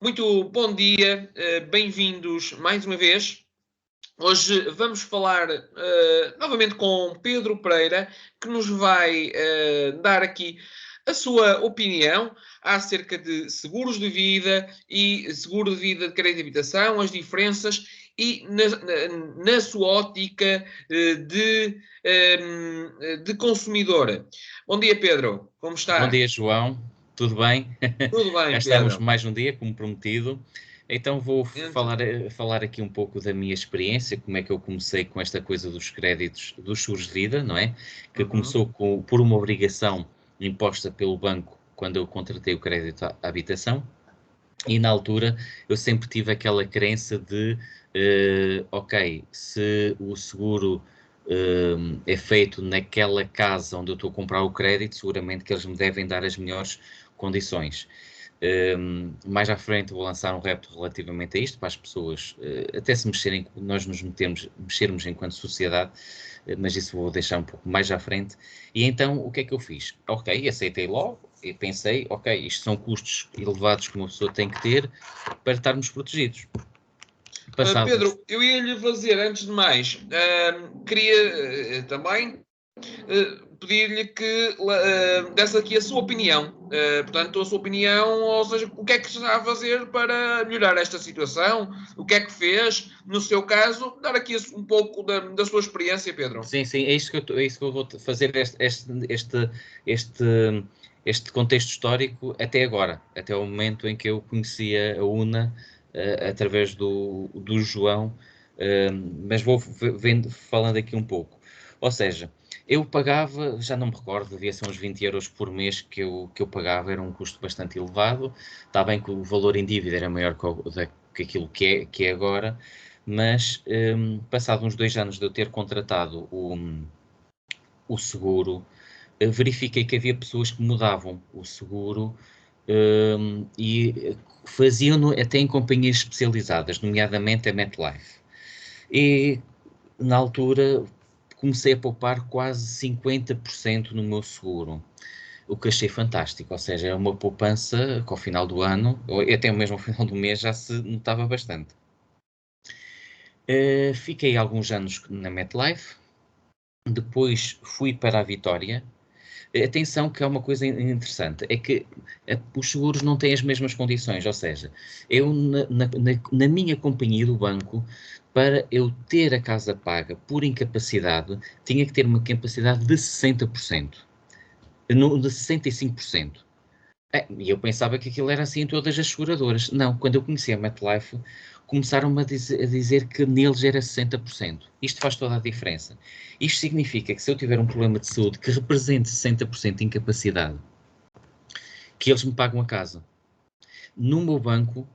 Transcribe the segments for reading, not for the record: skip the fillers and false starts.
Muito bom dia, bem-vindos mais uma vez. Hoje vamos falar novamente com Pedro Pereira, que nos vai dar aqui a sua opinião acerca de seguros de vida e seguro de vida de crédito de habitação, as diferenças e na sua ótica de consumidor. Bom dia, Pedro. Como Bom está? dia, João. Tudo bem? Tudo Cá bem, estamos Pedro. mais um dia, como prometido. Então vou Então, falar aqui um pouco da minha experiência, como é que eu comecei com esta coisa dos créditos, dos seguros de vida, não é? Que uhum. começou por uma obrigação imposta pelo banco quando eu contratei o crédito à habitação. E na altura eu sempre tive aquela crença de, ok, se o seguro é feito naquela casa onde eu estou a comprar o crédito, seguramente que eles me devem dar as melhores condições. Mais à frente vou lançar um repto relativamente a isto, para as pessoas até se mexerem, nós nos mexermos enquanto sociedade, mas isso vou deixar um pouco mais à frente. E então, o que é que eu fiz? Ok, aceitei logo e pensei, ok, isto são custos elevados que uma pessoa tem que ter para estarmos protegidos. Passados. Pedro, eu ia lhe fazer, antes de mais, queria também pedir-lhe que desse aqui a sua opinião. Portanto, a sua opinião, ou seja, o que é que está a fazer para melhorar esta situação, o que é que fez, no seu caso, dar aqui um pouco da sua experiência, Pedro. Sim, sim, é isso que eu vou fazer este, este contexto histórico até agora, até o momento em que eu conhecia a UNA através do João, mas vou falando aqui um pouco. Ou seja, eu pagava, já não me recordo, devia ser uns 20 euros por mês que eu pagava, era um custo bastante elevado. Está bem que o valor em dívida era maior que aquilo que é agora, mas passado uns 2 anos de eu ter contratado o seguro, verifiquei que havia pessoas que mudavam o seguro e faziam-no até em companhias especializadas, nomeadamente a MetLife. E na altura comecei a poupar quase 50% no meu seguro, o que achei fantástico, ou seja, é uma poupança que ao final do ano, ou até mesmo ao final do mês, já se notava bastante. Fiquei alguns anos na MetLife, depois fui para a Vitória. Atenção que é uma coisa interessante, é que os seguros não têm as mesmas condições, ou seja, eu na minha companhia do banco, para eu ter a casa paga por incapacidade, tinha que ter uma capacidade de 60%, de 65%. E eu pensava que aquilo era assim em todas as seguradoras. Não, quando eu conheci a MetLife, começaram-me a dizer que neles era 60%. Isto faz toda a diferença. Isto significa que se eu tiver um problema de saúde que represente 60% de incapacidade, que eles me pagam a casa. No meu banco,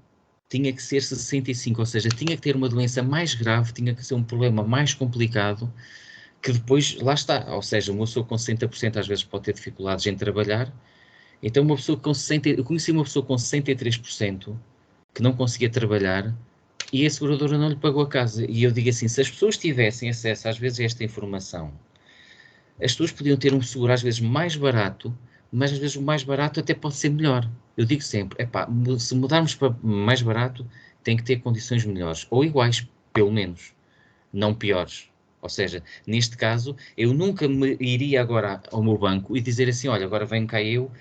tinha que ser 65%, ou seja, tinha que ter uma doença mais grave, tinha que ser um problema mais complicado, que depois, lá está, ou seja, uma pessoa com 60% às vezes pode ter dificuldades em trabalhar. Então, uma pessoa com 60, eu conheci uma pessoa com 63% que não conseguia trabalhar e a seguradora não lhe pagou a casa. E eu digo assim, se as pessoas tivessem acesso às vezes a esta informação, as pessoas podiam ter um seguro às vezes mais barato, mas às vezes o mais barato até pode ser melhor. Eu digo sempre, epá, se mudarmos para mais barato, tem que ter condições melhores, ou iguais, pelo menos, não piores. Ou seja, neste caso, eu nunca me iria agora ao meu banco e dizer assim, olha, agora venho cá eu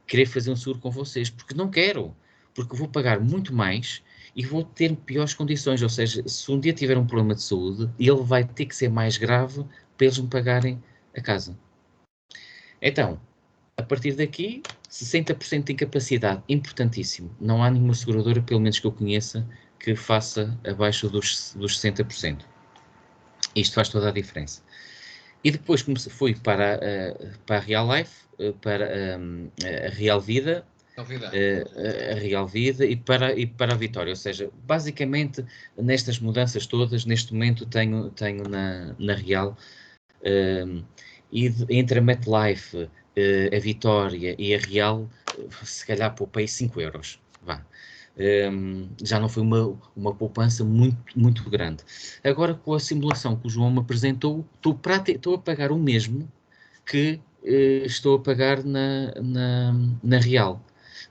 querer fazer um seguro com vocês, porque não quero, porque vou pagar muito mais e vou ter piores condições, ou seja, se um dia tiver um problema de saúde, ele vai ter que ser mais grave para eles me pagarem a casa. Então, a partir daqui, 60% de incapacidade, importantíssimo. Não há nenhuma seguradora, pelo menos que eu conheça, que faça abaixo dos 60%. Isto faz toda a diferença. E depois fui para a Real Life, para a Real Vida, Novidade. a Real Vida e para a Vitória. Ou seja, basicamente, nestas mudanças todas, neste momento tenho na Real, entre a MetLife, a Vitória e a Real, se calhar poupei 5 euros. Vá. Já não foi uma poupança muito, muito grande. Agora, com a simulação que o João me apresentou, estou a pagar o mesmo que estou a pagar na Real.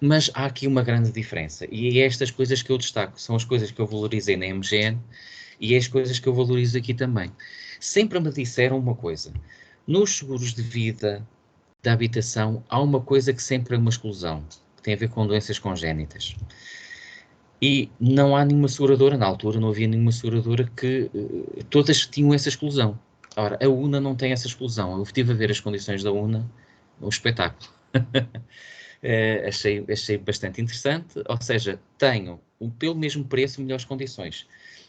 Mas há aqui uma grande diferença, e é estas coisas que eu destaco, são as coisas que eu valorizei na MGN, e é as coisas que eu valorizo aqui também. Sempre me disseram uma coisa, nos seguros de vida, da habitação, há uma coisa que sempre é uma exclusão, que tem a ver com doenças congénitas. E não há nenhuma seguradora, na altura não havia nenhuma seguradora que todas tinham essa exclusão. Ora, a UNA não tem essa exclusão. Eu estive a ver as condições da UNA, um espetáculo. Achei bastante interessante, ou seja, tenho pelo mesmo preço, melhores condições.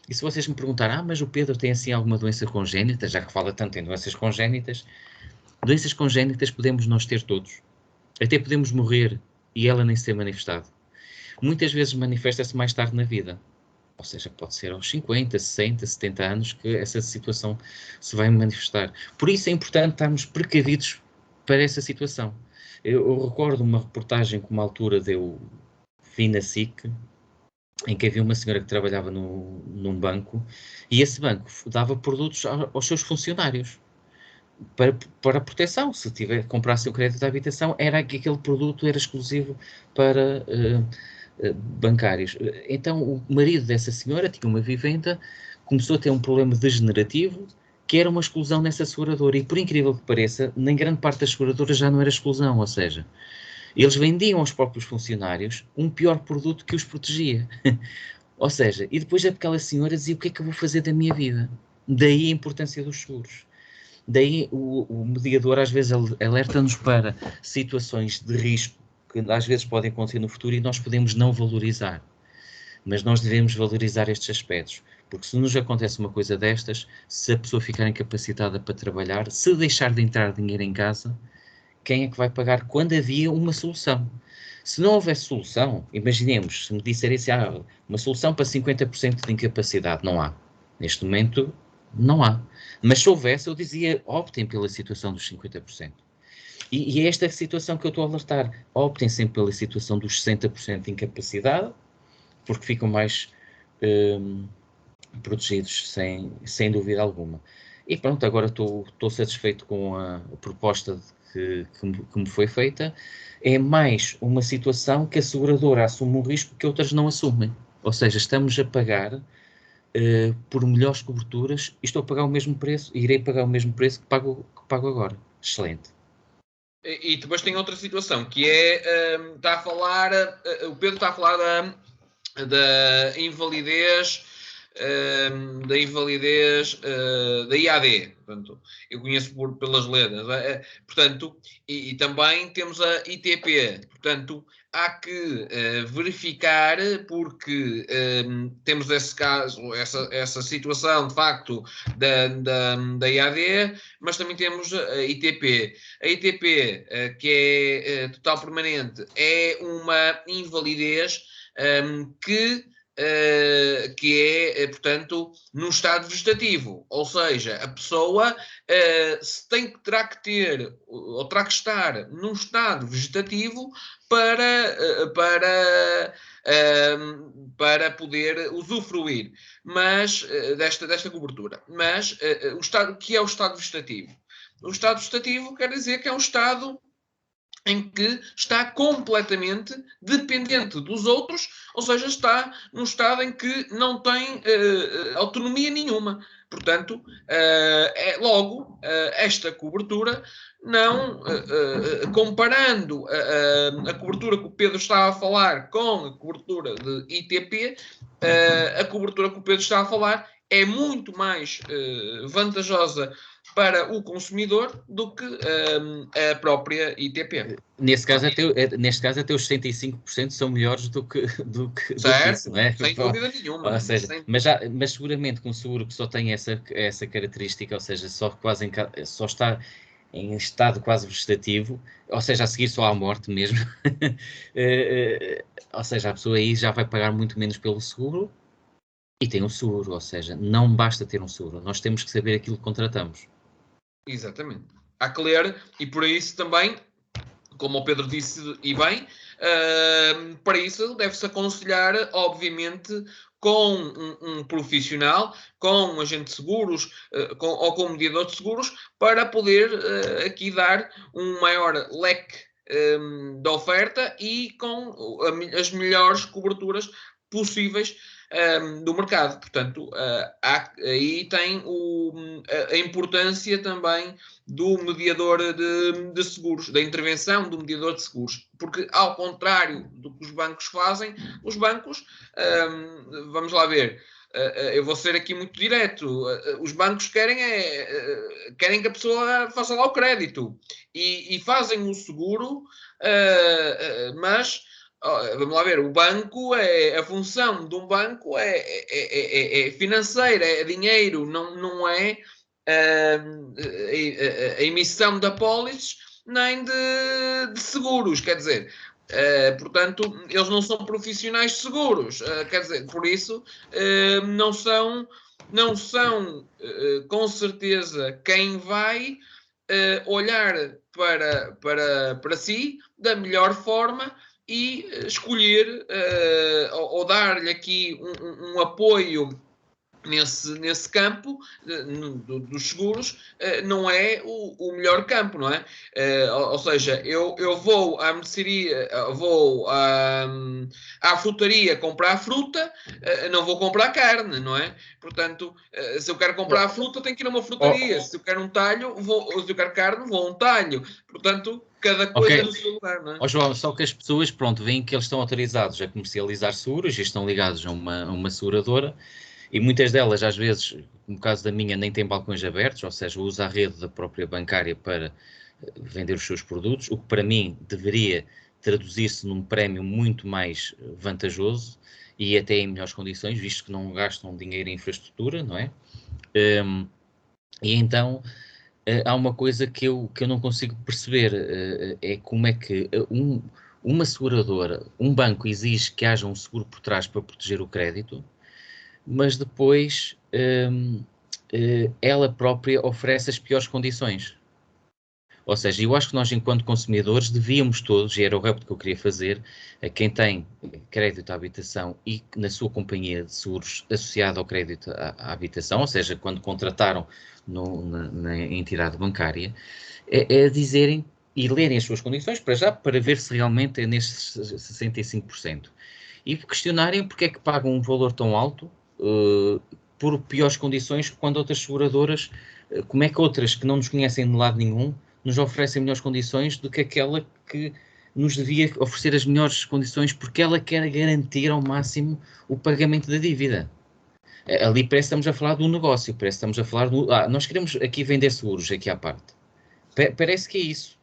E se vocês me perguntarem, mas o Pedro tem assim alguma doença congénita, já que fala tanto em doenças congénitas podemos nós ter todos. Até podemos morrer e ela nem ser manifestada. Muitas vezes manifesta-se mais tarde na vida. Ou seja, pode ser aos 50, 60, 70 anos que essa situação se vai manifestar. Por isso é importante estarmos precavidos para essa situação. Eu recordo uma reportagem que uma altura vi na SIC, em que havia uma senhora que trabalhava num banco, e esse banco dava produtos aos seus funcionários para proteção. Se comprasse o crédito de habitação, era que aquele produto era exclusivo para bancários. Então, o marido dessa senhora tinha uma vivenda, começou a ter um problema degenerativo, que era uma exclusão nessa seguradora. E, por incrível que pareça, nem grande parte das seguradoras já não era exclusão, ou seja, eles vendiam aos próprios funcionários um pior produto que os protegia. Ou seja, e depois aquela senhora dizia, o que é que eu vou fazer da minha vida? Daí a importância dos seguros. Daí o mediador às vezes alerta-nos para situações de risco que às vezes podem acontecer no futuro e nós podemos não valorizar. Mas nós devemos valorizar estes aspectos, porque se nos acontece uma coisa destas, se a pessoa ficar incapacitada para trabalhar, se deixar de entrar dinheiro em casa, quem é que vai pagar quando havia uma solução? Se não houvesse solução, imaginemos, se me disserem assim, uma solução para 50% de incapacidade, não há. Neste momento, não há. Mas se houvesse, eu dizia, optem pela situação dos 50%. E é esta situação que eu estou a alertar. Optem sempre pela situação dos 60% de incapacidade, porque ficam mais protegidos, sem dúvida alguma. E pronto, agora estou satisfeito com a proposta que me foi feita. É mais uma situação que a seguradora assume um risco que outras não assumem. Ou seja, estamos a pagar por melhores coberturas e estou a pagar o mesmo preço, e irei pagar o mesmo preço que pago agora. Excelente. E depois tem outra situação, que é, está a falar, o Pedro está a falar da invalidez, da IAD. Portanto, eu conheço pelas letras. Portanto, e também temos a ITP. Portanto, há que verificar, porque temos esse caso, essa situação, de facto, da IAD, mas também temos a ITP. A ITP, que é total permanente, é uma invalidez que é, portanto, num estado vegetativo. Ou seja, a pessoa terá que ter, ou terá que estar num estado vegetativo para poder usufruir desta cobertura. Mas o estado, que é o estado vegetativo? O estado vegetativo quer dizer que é um estado em que está completamente dependente dos outros, ou seja, está num estado em que não tem autonomia nenhuma. Portanto, logo, esta cobertura, não comparando a cobertura que o Pedro estava a falar com a cobertura de ITP, a cobertura que o Pedro está a falar é muito mais vantajosa para o consumidor do que a própria ITP. Neste caso, até os 65% são melhores do que Certo, isso, não é? sem dúvida nenhuma. Ou seja, mas seguramente que um seguro que só tem essa característica, ou seja, só está em estado quase vegetativo, ou seja, a seguir só à morte mesmo, ou seja, a pessoa aí já vai pagar muito menos pelo seguro e tem um seguro, ou seja, não basta ter um seguro, nós temos que saber aquilo que contratamos. Exatamente. Há que ler, e por isso também, como o Pedro disse e bem, para isso deve-se aconselhar, obviamente, com um profissional, com um agente de seguros ou com um mediador de seguros, para poder aqui dar um maior leque da oferta e com as melhores coberturas possíveis do mercado. Portanto, aí tem a importância também do mediador de seguros, da intervenção do mediador de seguros. Porque, ao contrário do que os bancos fazem, os bancos, vamos lá ver, eu vou ser aqui muito direto, os bancos querem que a pessoa faça lá o crédito e fazem o seguro, mas vamos lá ver, o banco a função de um banco é financeira, é dinheiro, não é a emissão de apólices nem de seguros, quer dizer, portanto, eles não são profissionais de seguros, quer dizer, por isso não são com certeza quem vai olhar para si da melhor forma e escolher ou dar-lhe aqui um apoio nesse campo dos seguros, não é o melhor campo, não é? Ou seja, eu vou à mercearia, vou à frutaria comprar fruta, não vou comprar carne, não é? Portanto, se eu quero comprar fruta, tenho que ir a uma frutaria. Se eu quero um talho, se eu quero carne, vou a um talho. Portanto, cada coisa no seu lugar, não é? João, só que as pessoas, pronto, veem que eles estão autorizados a comercializar seguros e estão ligados a uma seguradora. E muitas delas, às vezes, no caso da minha, nem têm balcões abertos, ou seja, usa a rede da própria bancária para vender os seus produtos, o que para mim deveria traduzir-se num prémio muito mais vantajoso e até em melhores condições, visto que não gastam dinheiro em infraestrutura, não é? E então há uma coisa que eu não consigo perceber, é como é que uma seguradora, um banco exige que haja um seguro por trás para proteger o crédito, mas depois ela própria oferece as piores condições. Ou seja, eu acho que nós, enquanto consumidores, devíamos todos, e era o repto que eu queria fazer, a quem tem crédito à habitação e na sua companhia de seguros associado ao crédito à habitação, ou seja, quando contrataram na entidade bancária, é dizerem e lerem as suas condições para ver se realmente é nesses 65%. E questionarem porque é que pagam um valor tão alto por piores condições quando outras seguradoras, como é que outras que não nos conhecem de lado nenhum, nos oferecem melhores condições do que aquela que nos devia oferecer as melhores condições porque ela quer garantir ao máximo o pagamento da dívida. Ali parece que estamos a falar de um negócio, parece que estamos a falar nós queremos aqui vender seguros, aqui à parte. Parece que é isso.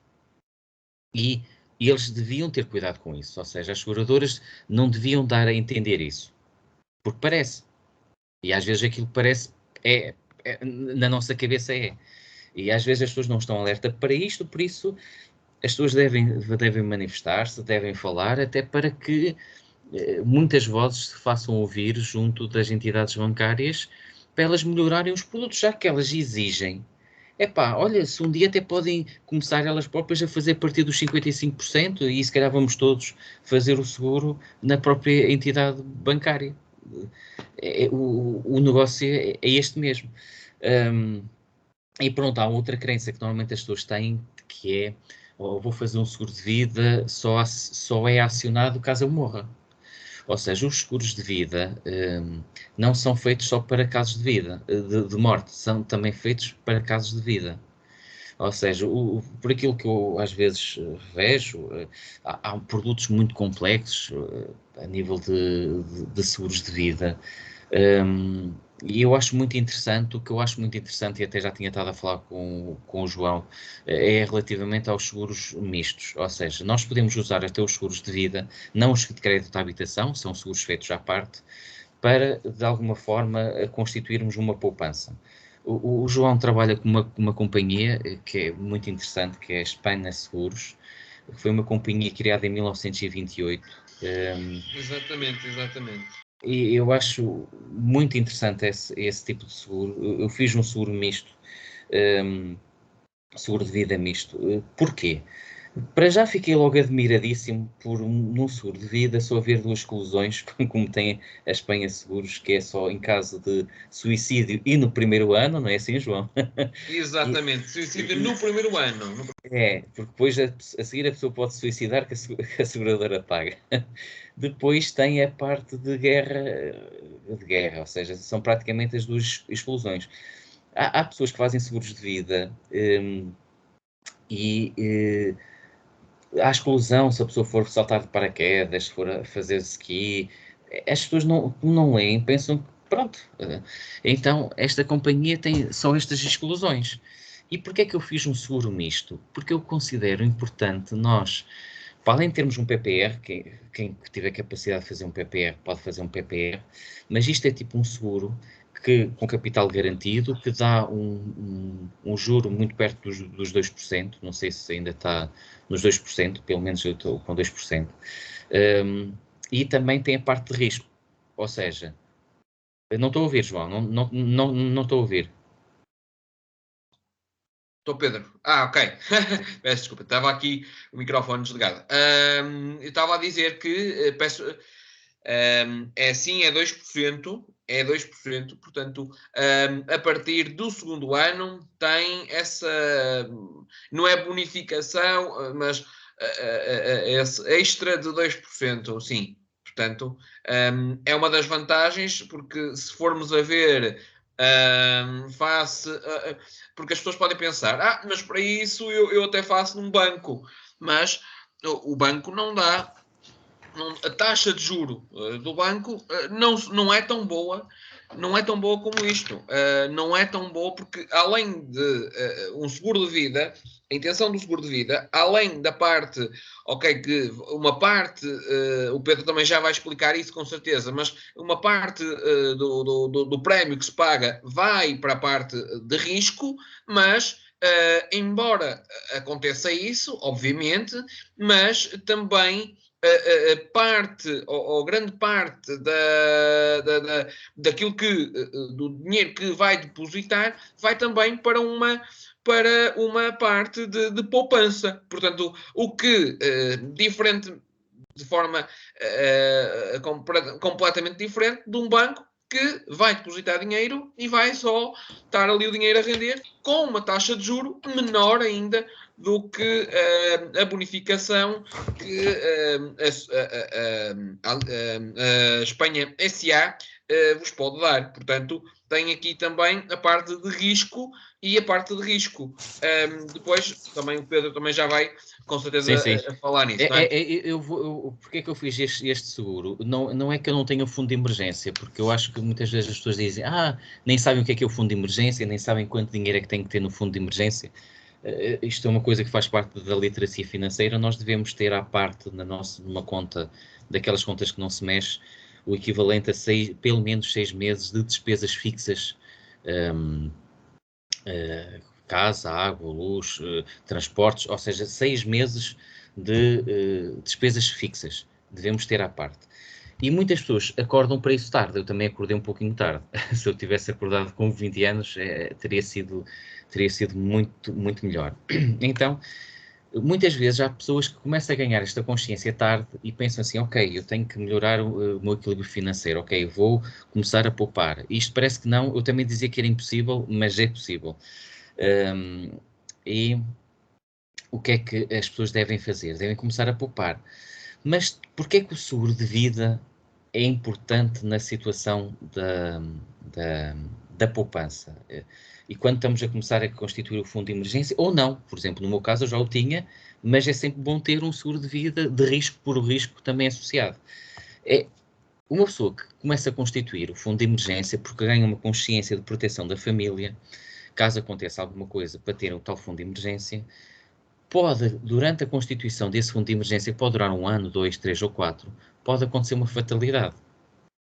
E eles deviam ter cuidado com isso, ou seja, as seguradoras não deviam dar a entender isso, porque parece. E às vezes aquilo que parece na nossa cabeça é. E às vezes as pessoas não estão alerta para isto, por isso as pessoas devem manifestar-se, devem falar, até para que muitas vozes se façam ouvir junto das entidades bancárias para elas melhorarem os produtos, já que elas exigem. Olha, se um dia até podem começar elas próprias a fazer partir dos 55% e se calhar vamos todos fazer o seguro na própria entidade bancária. O negócio é este mesmo. E pronto, há outra crença que normalmente as pessoas têm, que é, vou fazer um seguro de vida, só é acionado caso eu morra. Ou seja, os seguros de vida não são feitos só para casos de vida, de morte, são também feitos para casos de vida. Ou seja, por aquilo que eu às vezes vejo, há produtos muito complexos a nível de seguros de vida. E eu acho muito interessante, o que eu acho muito interessante, e até já tinha estado a falar com o João, é relativamente aos seguros mistos. Ou seja, nós podemos usar até os seguros de vida, não os de crédito à habitação, são seguros feitos à parte, para, de alguma forma, constituirmos uma poupança. O João trabalha com uma companhia que é muito interessante, que é a Espanha Seguros, que foi uma companhia criada em 1928. Exatamente. E eu acho muito interessante esse tipo de seguro. Eu fiz um seguro misto, seguro de vida misto. Porquê? Para já fiquei logo admiradíssimo por num seguro de vida só haver duas exclusões, como tem a Espanha Seguros, que é só em caso de suicídio e no primeiro ano, não é assim, João? E, Exatamente, suicídio no primeiro ano. porque depois a seguir a pessoa pode se suicidar que a seguradora paga. Depois tem a parte de guerra, ou seja, são praticamente as duas exclusões. Há pessoas que fazem seguros de vida e há exclusão se a pessoa for saltar de paraquedas, se for a fazer ski. As pessoas não leem, pensam que pronto. Então, esta companhia tem só estas exclusões. E porquê é que eu fiz um seguro misto? Porque eu considero importante nós, para além de termos um PPR, quem tiver capacidade de fazer um PPR pode fazer um PPR, mas isto é tipo um seguro com capital garantido, que dá um juro muito perto dos 2%, não sei se ainda está nos 2%, pelo menos eu estou com 2%, e também tem a parte de risco, ou seja, não estou a ouvir, João, não estou a ouvir. Estou Pedro. Ah, ok. Peço desculpa, estava aqui o microfone desligado. Eu estava a dizer que peço, é sim, é 2%, é 2%, portanto, a partir do segundo ano tem essa, não é bonificação, mas esse extra de 2%, sim. Portanto, é uma das vantagens, porque se formos a ver face. Porque as pessoas podem pensar, mas para isso eu até faço num banco. Mas o banco não dá. A taxa de juro do banco não é tão boa. Não é tão boa como isto. Não é tão boa porque, além de um seguro de vida, a intenção do seguro de vida, além da parte, ok, que uma parte, o Pedro também já vai explicar isso com certeza, mas uma parte do prémio que se paga vai para a parte de risco, mas embora aconteça isso, obviamente, mas também a parte, ou grande parte daquilo do dinheiro que vai depositar, vai também para uma parte de poupança. Portanto, o que, diferente, de forma completamente diferente de um banco que vai depositar dinheiro e vai só estar ali o dinheiro a render com uma taxa de juro menor ainda do que a bonificação que a Espanha SA vos pode dar. Portanto, tem aqui também a parte de risco e a parte de risco. Depois, também o Pedro também já vai, com certeza, Sim, sim. a falar nisso, não é? Porque é que eu fiz este seguro? Não é que eu não tenha fundo de emergência, porque eu acho que muitas vezes as pessoas dizem, nem sabem o que é o fundo de emergência, nem sabem quanto dinheiro é que tem que ter no fundo de emergência. Isto é uma coisa que faz parte da literacia financeira. Nós devemos ter à parte numa conta, daquelas contas que não se mexe, o equivalente a pelo menos 6 meses de despesas fixas, casa, água, luz, transportes, ou seja, 6 meses de despesas fixas devemos ter à parte. E muitas pessoas acordam para isso tarde. Eu também acordei um pouquinho tarde. Se eu tivesse acordado com 20 anos, teria sido muito, muito melhor. Então, muitas vezes há pessoas que começam a ganhar esta consciência tarde e pensam assim, ok, eu tenho que melhorar o meu equilíbrio financeiro, ok, vou começar a poupar. Isto parece que não, eu também dizia que era impossível, mas é possível. E o que é que as pessoas devem fazer? Devem começar a poupar. Mas porquê é que o seguro de vida é importante na situação da poupança? E quando estamos a começar a constituir o fundo de emergência, ou não, por exemplo, no meu caso eu já o tinha, mas é sempre bom ter um seguro de vida de risco por o risco também associado. É uma pessoa que começa a constituir o fundo de emergência porque ganha uma consciência de proteção da família, caso aconteça alguma coisa, para ter um tal fundo de emergência, pode, durante a constituição desse fundo de emergência, que pode durar 1 ano, 2, 3 ou 4, pode acontecer uma fatalidade.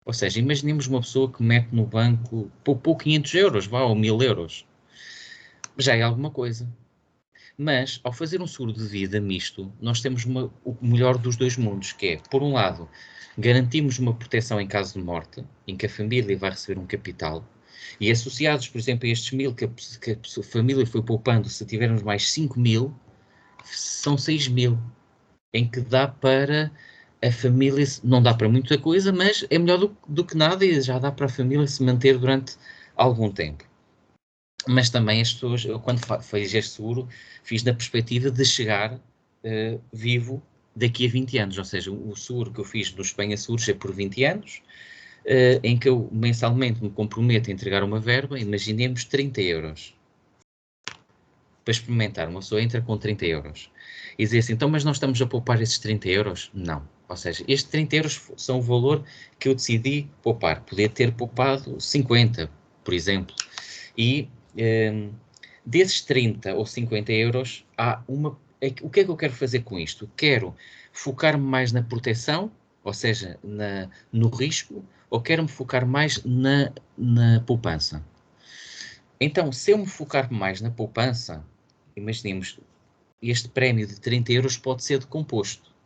Ou seja, imaginemos uma pessoa que mete no banco, poupou 500 euros, ou 1000 euros. Já é alguma coisa. Mas, ao fazer um seguro de vida misto, nós temos o melhor dos dois mundos, que é, por um lado, garantimos uma proteção em caso de morte, em que a família vai receber um capital, e associados, por exemplo, a estes 1000 que a família foi poupando, se tivermos mais 5000, são 6.000, em que dá para a família, não dá para muita coisa, mas é melhor do que nada e já dá para a família se manter durante algum tempo. Mas também as pessoas, eu quando fiz este seguro, fiz na perspectiva de chegar vivo daqui a 20 anos, ou seja, o seguro que eu fiz no Espanha Seguros é por 20 anos, em que eu mensalmente me comprometo a entregar uma verba, imaginemos 30 euros. Para experimentar, uma pessoa entra com 30 euros e diz assim, então mas nós estamos a poupar esses 30 euros? Não. Ou seja, estes 30 euros são o valor que eu decidi poupar. Podia ter poupado 50, por exemplo. E desses 30 ou 50 euros, o que é que eu quero fazer com isto? Quero focar-me mais na proteção, ou seja, no risco, ou quero-me focar mais na poupança? Então, se eu me focar mais na poupança, imaginemos, este prémio de 30 euros pode ser decomposto.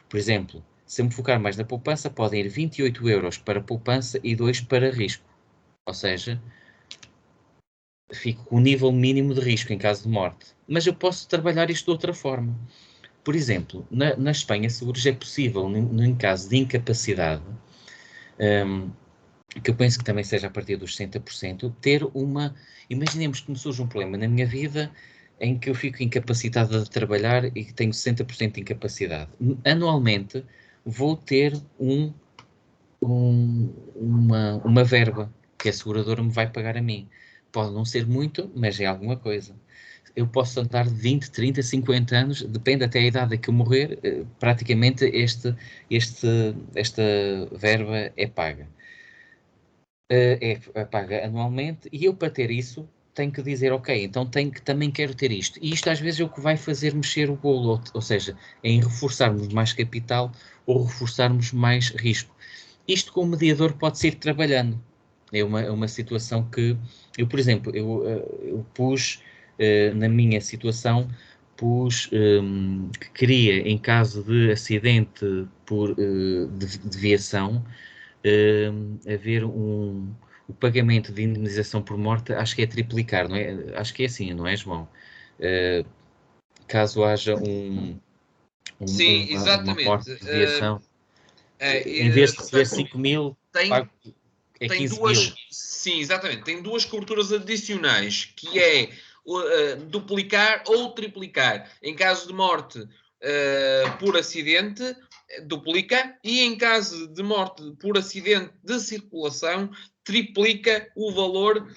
Por exemplo, se eu me focar mais na poupança, podem ir 28 euros para poupança e 2 para risco. Ou seja, fico com o nível mínimo de risco em caso de morte. Mas eu posso trabalhar isto de outra forma. Por exemplo, na Espanha Seguros é possível, em caso de incapacidade, que eu penso que também seja a partir dos 60%, ter uma... Imaginemos que me surge um problema na minha vida em que eu fico incapacitado de trabalhar e que tenho 60% de incapacidade. Anualmente vou ter uma verba que a seguradora me vai pagar a mim. Pode não ser muito, mas é alguma coisa. Eu posso andar de 20, 30, 50 anos, depende até a idade a que eu morrer, praticamente esta verba é paga. É paga anualmente e eu para ter isso tenho que dizer, ok, então também quero ter isto. E isto às vezes é o que vai fazer mexer o bolo, ou seja, em reforçarmos mais capital ou reforçarmos mais risco. Isto com o mediador pode-se ir trabalhando. É uma situação que eu, por exemplo, eu pus na minha situação, que queria, em caso de acidente de viação, haver o pagamento de indemnização por morte, acho que é triplicar, não é? Acho que é assim, não é, João? Caso haja Sim, uma morte exatamente. de viação, em vez de receber Portanto, 5.000, tem, pago é tem 15.000. duas, sim, exatamente, tem duas coberturas adicionais, que é duplicar ou triplicar. Em caso de morte por acidente, duplica, e em caso de morte por acidente de circulação, triplica o valor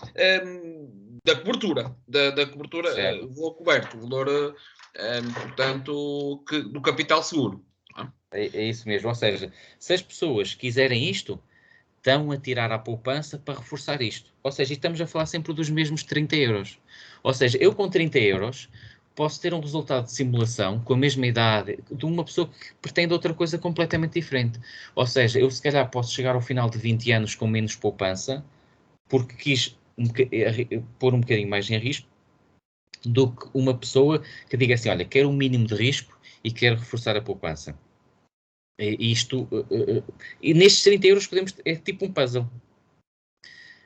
da cobertura, da cobertura, Certo. o valor coberto, o valor, portanto, do capital seguro. É isso mesmo. Ou seja, se as pessoas quiserem isto, estão a tirar à poupança para reforçar isto. Ou seja, estamos a falar sempre dos mesmos 30 euros. Ou seja, eu com 30 euros posso ter um resultado de simulação com a mesma idade de uma pessoa que pretende outra coisa completamente diferente. Ou seja, eu se calhar posso chegar ao final de 20 anos com menos poupança porque quis pôr um bocadinho mais em risco do que uma pessoa que diga assim, olha, quero um mínimo de risco e quero reforçar a poupança. E nestes 30 euros é tipo um puzzle.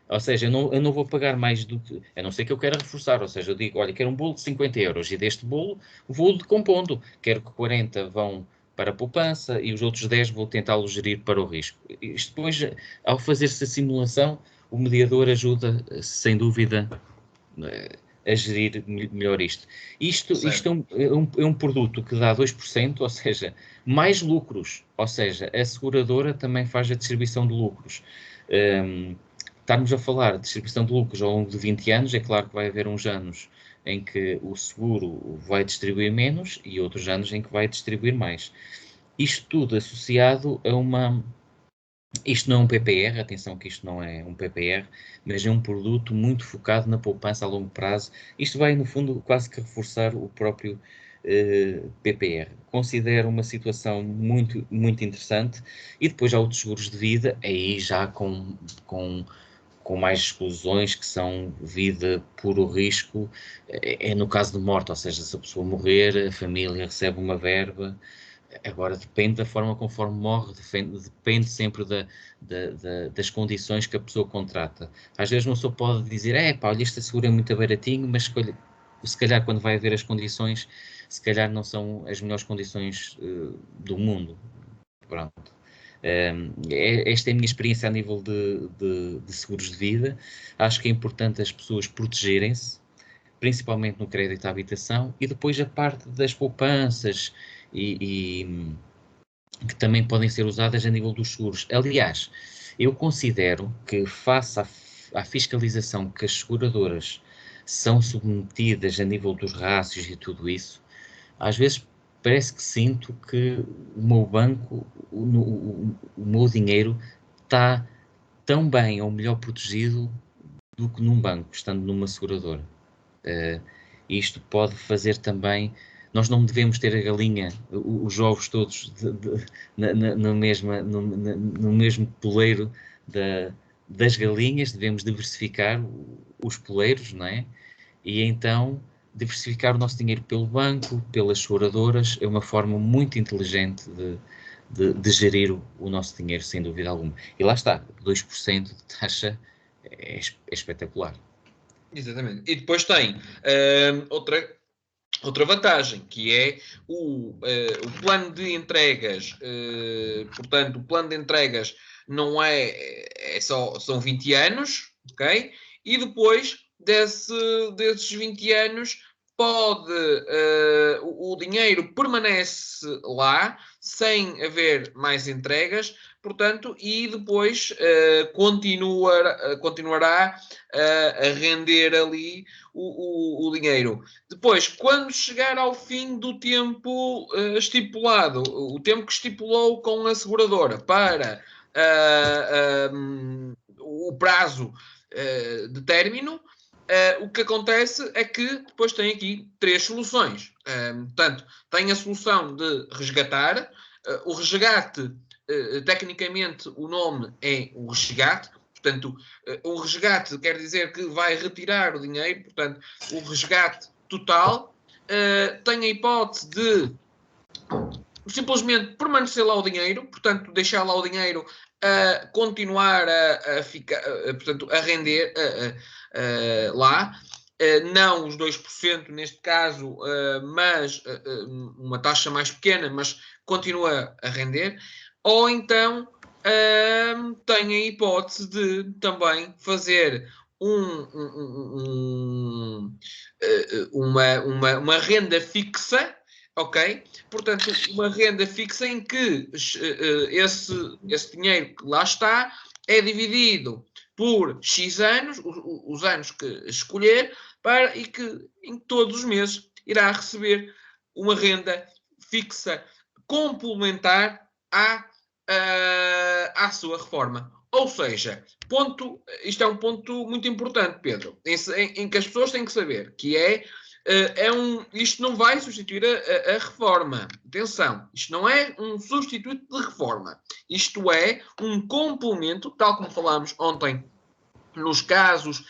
Ou seja, eu não vou pagar mais do que... A não ser que eu queira reforçar. Ou seja, eu digo, olha, quero um bolo de 50 euros e deste bolo vou decompondo. Quero que 40 vão para a poupança e os outros 10 vou tentá-los gerir para o risco. Isto depois, ao fazer-se a simulação, o mediador ajuda, sem dúvida, a gerir melhor isto. Isto é um produto que dá 2%, ou seja, mais lucros. Ou seja, a seguradora também faz a distribuição de lucros. Estarmos a falar de distribuição de lucros ao longo de 20 anos, é claro que vai haver uns anos em que o seguro vai distribuir menos e outros anos em que vai distribuir mais. Isto tudo associado a uma... Isto não é um PPR, atenção que isto não é um PPR, mas é um produto muito focado na poupança a longo prazo. Isto vai, no fundo, quase que reforçar o próprio PPR. Considero uma situação muito, muito interessante. E depois há outros seguros de vida, aí já com mais exclusões, que são vida puro risco, é no caso de morte, ou seja, se a pessoa morrer, a família recebe uma verba. Agora depende da forma conforme morre, depende sempre das condições que a pessoa contrata. Às vezes uma pessoa pode dizer, pá, olha, este seguro é muito baratinho, mas se calhar quando vai ver as condições se calhar não são as melhores condições do mundo. Pronto. Esta é a minha experiência a nível de seguros de vida. Acho que é importante as pessoas protegerem-se, principalmente no crédito à habitação, e depois a parte das poupanças que também podem ser usadas a nível dos seguros. Aliás, eu considero que, face à fiscalização que as seguradoras são submetidas a nível dos rácios e tudo isso, às vezes parece que sinto que o meu banco, o meu dinheiro está tão bem ou melhor protegido do que num banco, estando numa seguradora. Isto pode fazer também. Nós não devemos ter a galinha, os ovos todos no mesmo poleiro das galinhas, devemos diversificar os poleiros, não é? E então diversificar o nosso dinheiro pelo banco, pelas seguradoras, é uma forma muito inteligente de gerir o nosso dinheiro, sem dúvida alguma. E lá está, 2% de taxa é espetacular. Exatamente. E depois tem outra vantagem, que é o plano de entregas. Portanto, o plano de entregas não são 20 anos, ok? E depois desses 20 anos o dinheiro permanece lá sem haver mais entregas, portanto, e depois continuará a render ali o dinheiro. Depois, quando chegar ao fim do tempo estipulado, o tempo que estipulou com a seguradora para o prazo de término, o que acontece é que depois tem aqui 3 soluções. Portanto, tem a solução de resgatar. O resgate, tecnicamente, o nome é o resgate. Portanto, o resgate quer dizer que vai retirar o dinheiro. Portanto, o resgate total tem a hipótese de simplesmente permanecer lá o dinheiro. Portanto, deixar lá o dinheiro a continuar a ficar, portanto, a render lá. Não os 2% neste caso, mas uma taxa mais pequena, mas continua a render. Ou então tem a hipótese de também fazer uma renda fixa, ok? Portanto, uma renda fixa em que esse dinheiro que lá está é dividido por X anos, os anos que escolher, em que todos os meses irá receber uma renda fixa complementar à sua reforma. Ou seja, isto é um ponto muito importante, Pedro, em que as pessoas têm que saber, que isto não vai substituir a reforma. Atenção, isto não é um substituto de reforma. Isto é um complemento, tal como falámos ontem nos casos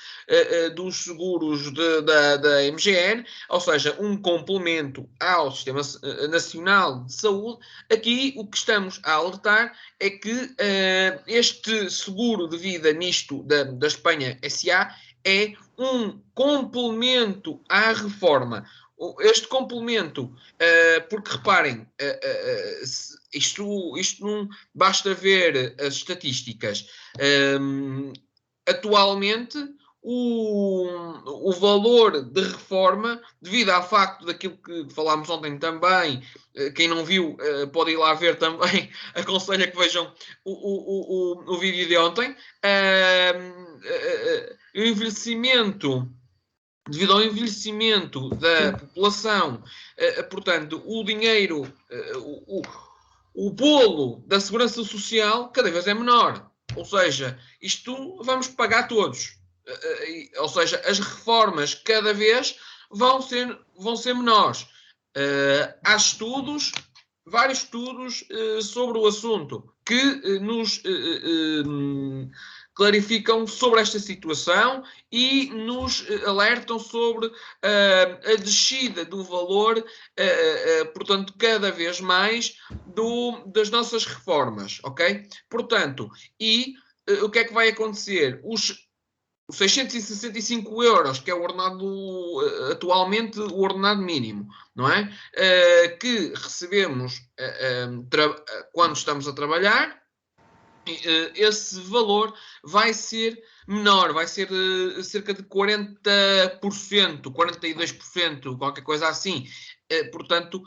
dos seguros da MGN, ou seja, um complemento ao Sistema Nacional de Saúde. Aqui o que estamos a alertar é que este seguro de vida misto da Espanha SA é um complemento à reforma. Este complemento, porque reparem, isto não basta ver as estatísticas. Atualmente, o valor de reforma, devido ao facto daquilo que falámos ontem também, quem não viu pode ir lá ver também, aconselho a que vejam o vídeo de ontem, o envelhecimento, devido ao envelhecimento da população, portanto, o dinheiro, o bolo da segurança social cada vez é menor. Ou seja, isto vamos pagar todos. Ou seja, as reformas cada vez vão ser menores. Há vários estudos sobre o assunto que nos clarificam sobre esta situação e nos alertam sobre a descida do valor, portanto, cada vez mais das nossas reformas, ok? Portanto, o que é que vai acontecer? os 665 euros, que é o ordenado, atualmente o ordenado mínimo, não é? Que recebemos quando estamos a trabalhar, esse valor vai ser menor, vai ser cerca de 40%, 42%, qualquer coisa assim, portanto,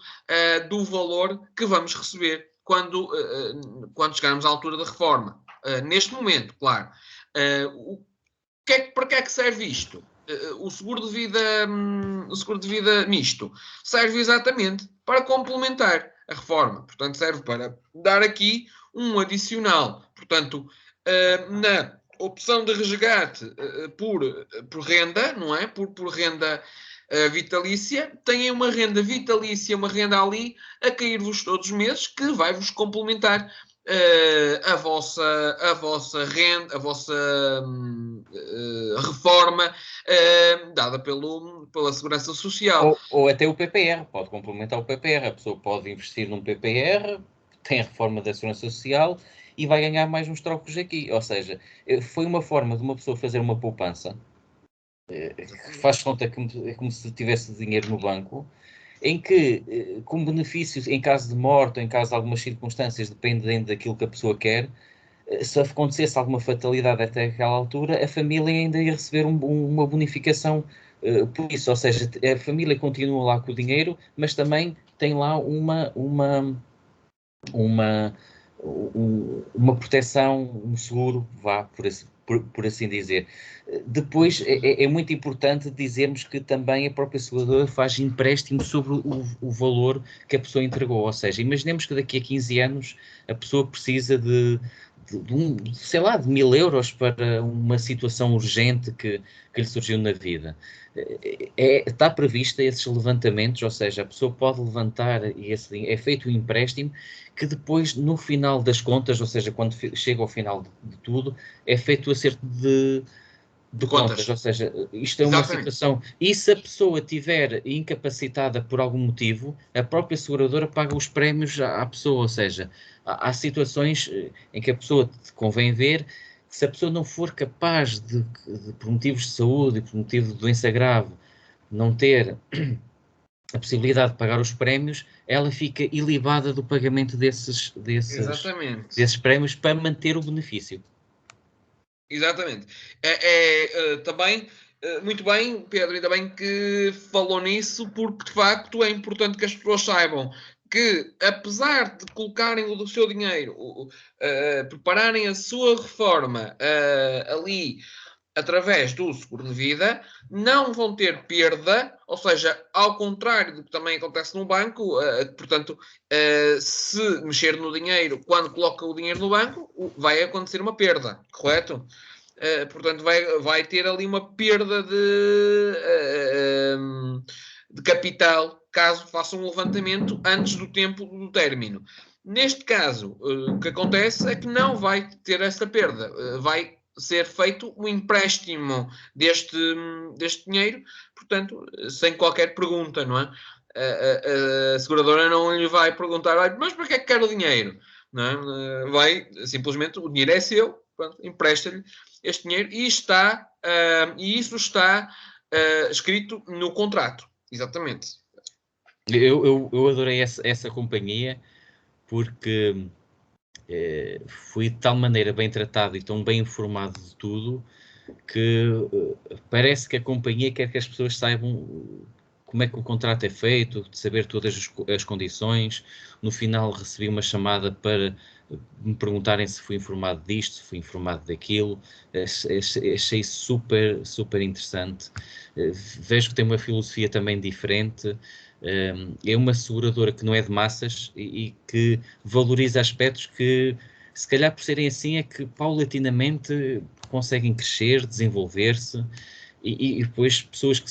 do valor que vamos receber quando chegarmos à altura da reforma. Neste momento, claro. Para que é que serve isto? O seguro de vida misto serve exatamente para complementar a reforma. Portanto, serve para dar aqui um adicional. Portanto, na opção de resgate por renda, não é? Por renda vitalícia, têm uma renda vitalícia, uma renda ali a cair-vos todos os meses, que vai-vos complementar a vossa renda, a vossa reforma dada pela Segurança Social. Ou até o PPR, pode complementar o PPR. A pessoa pode investir num PPR, tem a reforma da Segurança Social e vai ganhar mais uns trocos aqui. Ou seja, foi uma forma de uma pessoa fazer uma poupança, que faz conta que é como se tivesse dinheiro no banco, em que, com benefícios, em caso de morte ou em caso de algumas circunstâncias, dependendo daquilo que a pessoa quer, se acontecesse alguma fatalidade até aquela altura, a família ainda ia receber uma bonificação por isso. Ou seja, a família continua lá com o dinheiro, mas também tem lá uma proteção, um seguro, vá, por assim dizer. Depois, é muito importante dizermos que também a própria seguradora faz empréstimo sobre o valor que a pessoa entregou. Ou seja, imaginemos que daqui a 15 anos a pessoa precisa sei lá, de 1.000 euros para uma situação urgente que lhe surgiu na vida. Está prevista esses levantamentos, ou seja, a pessoa pode levantar e é feito um empréstimo que depois, no final das contas, ou seja, quando chega ao final de tudo, é feito o acerto de contas, ou seja, isto é uma situação, e se a pessoa estiver incapacitada por algum motivo, a própria seguradora paga os prémios à pessoa, ou seja, há situações em que a pessoa convém ver, se a pessoa não for capaz por motivos de saúde e por motivo de doença grave, não ter a possibilidade de pagar os prémios, ela fica ilibada do pagamento desses prémios para manter o benefício. Exatamente. Também, muito bem, Pedro, ainda bem que falou nisso, porque de facto é importante que as pessoas saibam que, apesar de colocarem o seu dinheiro, prepararem a sua reforma ali através do seguro de vida, não vão ter perda, ou seja, ao contrário do que também acontece no banco, portanto, se mexer no dinheiro, quando coloca o dinheiro no banco, vai acontecer uma perda, correto? Portanto, vai ter ali uma perda de capital, caso faça um levantamento antes do tempo do término. Neste caso, o que acontece é que não vai ter essa perda, vai ser feito um empréstimo deste dinheiro, portanto, sem qualquer pergunta, não é? A seguradora não lhe vai perguntar, mas para que é que quer o dinheiro? Não é? Vai, simplesmente, o dinheiro é seu, empresta-lhe este dinheiro e isso está escrito no contrato, exatamente. Eu adorei essa companhia, porque fui de tal maneira bem tratado e tão bem informado de tudo, que parece que a companhia quer que as pessoas saibam como é que o contrato é feito, de saber todas as condições. No final recebi uma chamada para me perguntarem se fui informado disto, se fui informado daquilo. Achei super, super interessante. Vejo que tem uma filosofia também diferente. É uma seguradora que não é de massas e que valoriza aspectos que, se calhar por serem assim, é que paulatinamente conseguem crescer, desenvolver-se, e depois pessoas que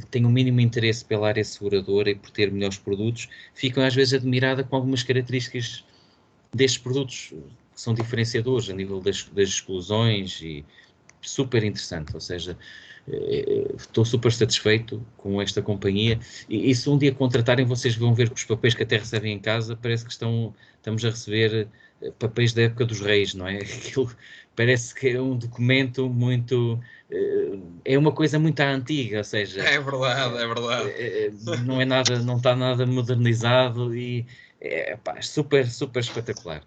tenham o mínimo interesse pela área seguradora e por ter melhores produtos, ficam às vezes admiradas com algumas características destes produtos que são diferenciadores a nível das exclusões e super interessante, ou seja, estou super satisfeito com esta companhia e se um dia contratarem, vocês vão ver que os papéis que até recebem em casa, parece que estamos a receber papéis da época dos reis, não é? Aquilo parece que é um documento muito... é uma coisa muito antiga, ou seja... É verdade, é verdade. Não é nada, não está nada modernizado e pá, super, super espetacular.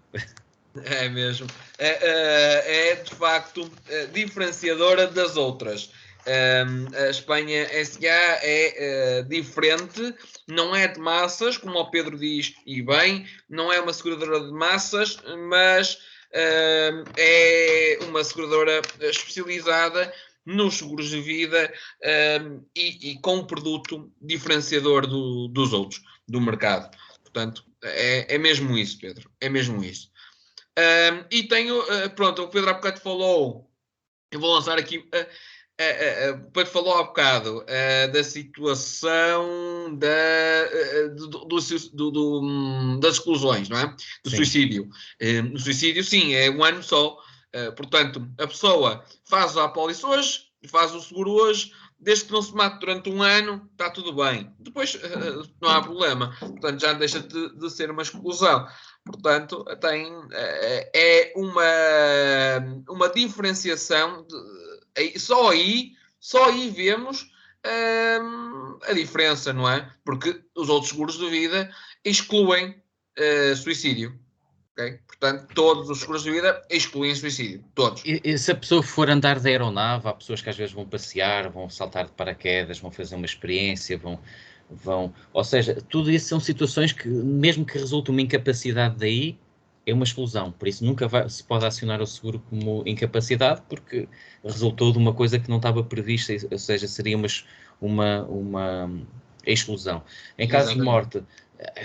É mesmo. É de facto diferenciadora das outras. A Espanha SA é diferente, não é de massas, como o Pedro diz, e bem, não é uma seguradora de massas, mas é uma seguradora especializada nos seguros de vida e com um produto diferenciador dos outros, do mercado. Portanto, é mesmo isso, Pedro, é mesmo isso. E tenho, pronto, o Pedro há bocado falou, eu vou lançar aqui, o Pedro falou há bocado da situação das exclusões, não é? Do Sim. Suicídio. No suicídio, sim, é um ano só. Portanto, a pessoa faz a apólice hoje, faz o seguro hoje, desde que não se mate durante um ano, está tudo bem. Depois não há problema. Portanto, já deixa de ser uma exclusão. Portanto, é uma diferenciação. Só aí vemos a diferença, não é? Porque os outros seguros de vida excluem suicídio. Okay? Portanto, todos os seguros de vida excluem suicídio. Todos. E se a pessoa for andar de aeronave, há pessoas que às vezes vão passear, vão saltar de paraquedas, vão fazer uma experiência, ou seja, tudo isso são situações que, mesmo que resulte uma incapacidade daí, é uma exclusão. Por isso nunca se pode acionar o seguro como incapacidade, porque resultou de uma coisa que não estava prevista, ou seja, seria uma exclusão. Em caso de morte,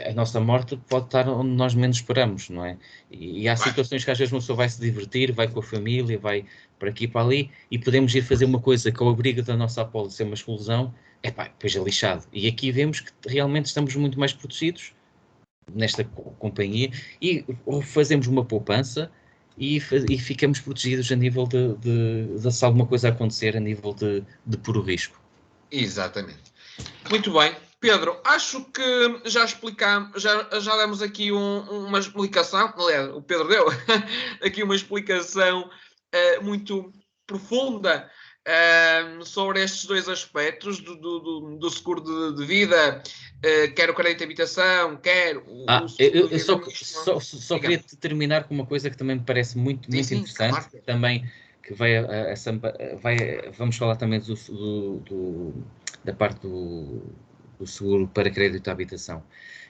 a nossa morte pode estar onde nós menos esperamos, não é? E há situações que às vezes uma pessoa vai se divertir, vai com a família, vai para aqui e para ali, e podemos ir fazer uma coisa que obriga da nossa apólice a ser uma exclusão, depois é lixado. E aqui vemos que realmente estamos muito mais protegidos nesta companhia e fazemos uma poupança e ficamos protegidos a nível de se alguma coisa acontecer, a nível de puro risco. Exatamente. Muito bem. Pedro, acho que já explicamos, já demos aqui uma explicação, aliás, o Pedro deu aqui uma explicação muito profunda sobre estes dois aspectos do seguro de vida, quer o crédito de habitação, quer o seguro de vida. Eu só queria terminar com uma coisa que também me parece muito interessante, claro. Também que vamos falar também da parte do seguro para crédito de habitação.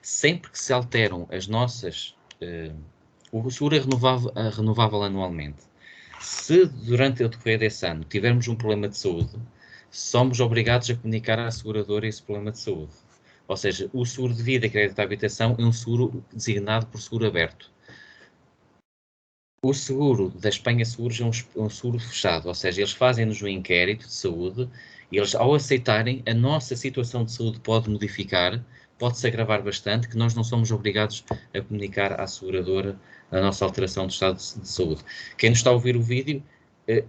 Sempre que se alteram as nossas... o seguro é renovável anualmente. Se durante o decorrer desse ano tivermos um problema de saúde, somos obrigados a comunicar à seguradora esse problema de saúde. Ou seja, o seguro de vida e crédito de habitação é um seguro designado por seguro aberto. O seguro da Espanha Seguros é um seguro fechado, ou seja, eles fazem-nos um inquérito de saúde e eles, ao aceitarem, a nossa situação de saúde pode modificar, pode-se agravar bastante, que nós não somos obrigados a comunicar à seguradora a nossa alteração do estado de saúde. Quem nos está a ouvir o vídeo,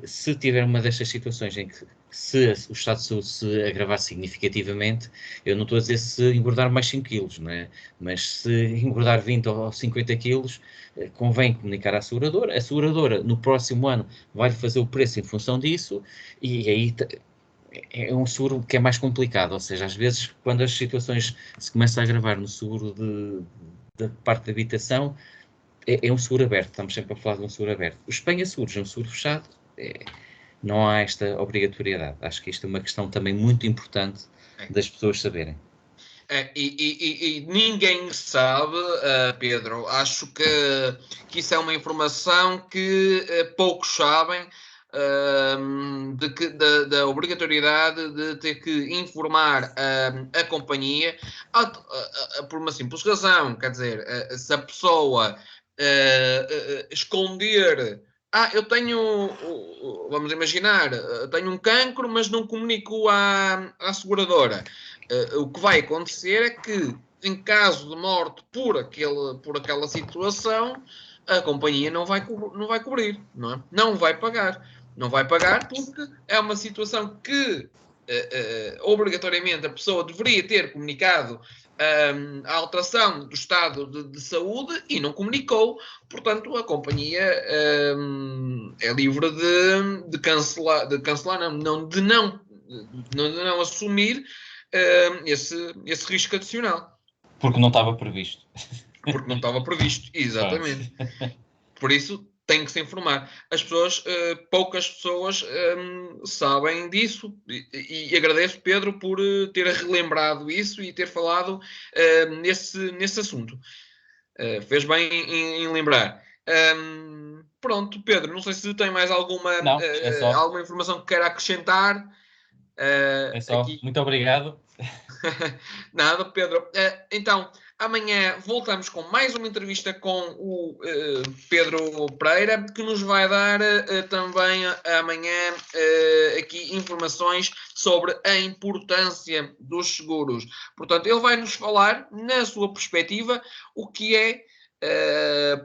se tiver uma destas situações em que se o estado de saúde se agravar significativamente, eu não estou a dizer se engordar mais 5 quilos, não é? Mas se engordar 20 ou 50 quilos, convém comunicar à seguradora. A seguradora, no próximo ano, vai-lhe fazer o preço em função disso e aí é um seguro que é mais complicado. Ou seja, às vezes, quando as situações se começam a agravar no seguro da parte da habitação, é um seguro aberto. Estamos sempre a falar de um seguro aberto. O Espanha Seguros é um seguro fechado. Não há esta obrigatoriedade. Acho que isto é uma questão também muito importante das pessoas saberem. E ninguém sabe, Pedro, acho que isso é uma informação que poucos sabem, da obrigatoriedade de ter que informar a companhia por uma simples razão. Quer dizer, se a pessoa esconder... eu tenho, vamos imaginar, tenho um cancro, mas não comunico à seguradora. O que vai acontecer é que, em caso de morte por aquela situação, a companhia não vai cobrir, não é? Não vai pagar. não vai pagar porque é uma situação que obrigatoriamente a pessoa deveria ter comunicado a alteração do estado de saúde e não comunicou, portanto a companhia é livre de cancelar, de não assumir esse risco adicional. Porque não estava previsto. Porque não estava previsto, exatamente. Por isso tem que se informar. As pessoas, poucas pessoas sabem disso e agradeço, Pedro, por ter relembrado isso e ter falado nesse assunto. Fez bem em lembrar. Pronto, Pedro, não sei se tem mais alguma, Não, é só. alguma informação que queira acrescentar. É só. Aqui. Muito obrigado. Nada, Pedro. Então, amanhã voltamos com mais uma entrevista com o Pedro Pereira, que nos vai dar também amanhã aqui informações sobre a importância dos seguros. Portanto, ele vai nos falar, na sua perspectiva, o que é,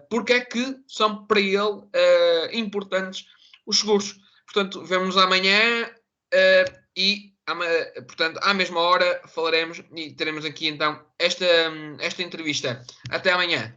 porque é que são para ele importantes os seguros. Portanto, vemos amanhã e portanto, à mesma hora falaremos e teremos aqui então esta entrevista. Até amanhã.